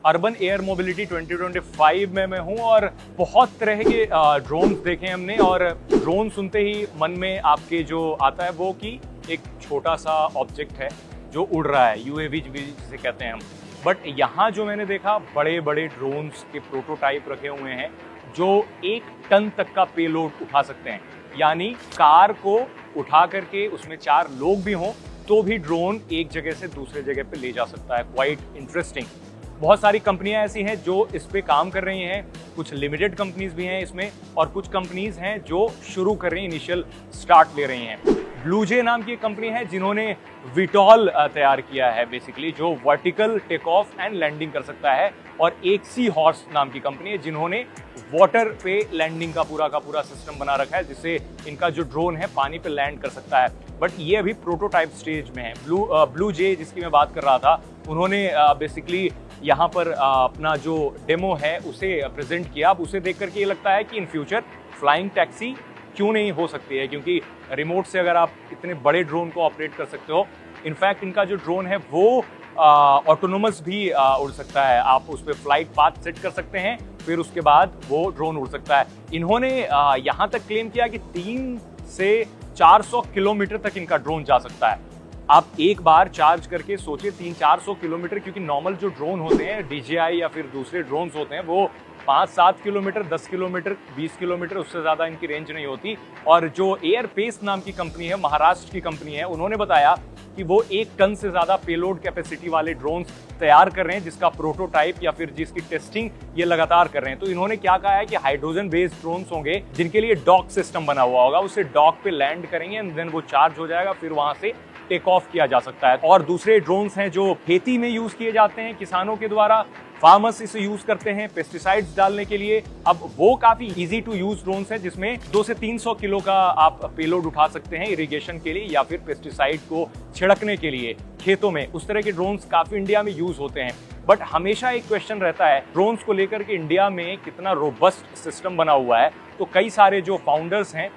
Urban air mobility 2025 में मैं हूं और बहुत तरह के ड्रोन्स देखे हमने। और ड्रोन सुनते ही मन में आपके जो आता है वो कि एक छोटा सा ऑब्जेक्ट है जो उड़ रहा है, यूएवी जिसे कहते हैं हम। बट यहाँ जो मैंने देखा, बड़े बड़े ड्रोन्स के प्रोटोटाइप रखे हुए हैं जो 1 टन तक का पेलोड उठा सकते हैं। यानी कार को उठा करके उसमें 4 लोग भी हों तो भी ड्रोन एक जगह से दूसरे जगह पे ले जा सकता है। Quite interesting. बहुत सारी कंपनियां ऐसी हैं जो इस पे काम कर रही हैं, कुछ लिमिटेड कंपनीज भी हैं इसमें, और कुछ कंपनीज हैं जो शुरू कर रही हैं, इनिशियल स्टार्ट ले रही हैं। ब्लूजे नाम की एक कंपनी है जिन्होंने विटॉल तैयार किया है बेसिकली, जो vertical take off and landing कर सकता है। और एक सी हॉर्स नाम की कंपनी है जिन्होंने वाटर पे लैंडिंग का पूरा सिस्टम बना रखा है, जिससे इनका जो ड्रोन है पानी पे लैंड कर सकता है। बट ये अभी प्रोटोटाइप स्टेज में है। ब्लूजे जिसकी मैं बात कर रहा था, उन्होंने बेसिकली यहाँ पर अपना जो डेमो है उसे प्रेजेंट किया। अब उसे देख करके ये लगता है कि इन फ्यूचर फ्लाइंग टैक्सी क्यों नहीं हो सकती है, क्योंकि रिमोट से अगर आप इतने बड़े ड्रोन को ऑपरेट कर सकते हो। इनफैक्ट इनका जो ड्रोन है वो ऑटोनोमस भी उड़ सकता है। आप उस पर फ्लाइट पाथ सेट कर सकते हैं, फिर उसके बाद वो ड्रोन उड़ सकता है। इन्होंने यहाँ तक क्लेम किया कि 3 से 400 किलोमीटर तक इनका ड्रोन जा सकता है। आप एक बार चार्ज करके सोचिए 300-400 किलोमीटर, क्योंकि नॉर्मल जो ड्रोन होते हैं DJI या फिर दूसरे ड्रोन्स होते हैं वो 5-7 किलोमीटर, 10 किलोमीटर, 20 किलोमीटर, उससे ज़्यादा इनकी रेंज नहीं होती। और जो एयरपेस नाम की कंपनी है, महाराष्ट्र की कंपनी है, उन्होंने बताया कि वो 1 टन से ज़्यादा पेलोड कैपेसिटी वाले ड्रोन्स तैयार कर रहे हैं, जिसका प्रोटोटाइप या फिर जिसकी टेस्टिंग ये लगातार कर रहे हैं। तो इन्होंने क्या कहा है कि हाइड्रोजन बेस्ड ड्रोन्स होंगे जिनके लिए डॉक सिस्टम बना हुआ होगा, उसे डॉक पे लैंड करेंगे एंड देन वो चार्ज हो जाएगा, फिर वहां से टेक ऑफ किया जा सकता है। और दूसरे ड्रोन्स हैं जो खेती में यूज किए जाते हैं किसानों के द्वारा, फार्मर्स इसे यूज करते हैं पेस्टिसाइड्स डालने के लिए। अब वो काफी इजी टू यूज ड्रोन्स हैं जिसमें 200 से 300 किलो का आप पेलोड उठा सकते हैं इरिगेशन के लिए या फिर पेस्टिसाइड को छिड़कने के लिए खेतों में। उस तरह के ड्रोन्स काफी इंडिया में यूज होते हैं। बट हमेशा एक क्वेश्चन रहता है ड्रोन्स को लेकर के, इंडिया में कितना रोबस्ट सिस्टम बना हुआ है। तो कई सारे जो फाउंडर्स हैं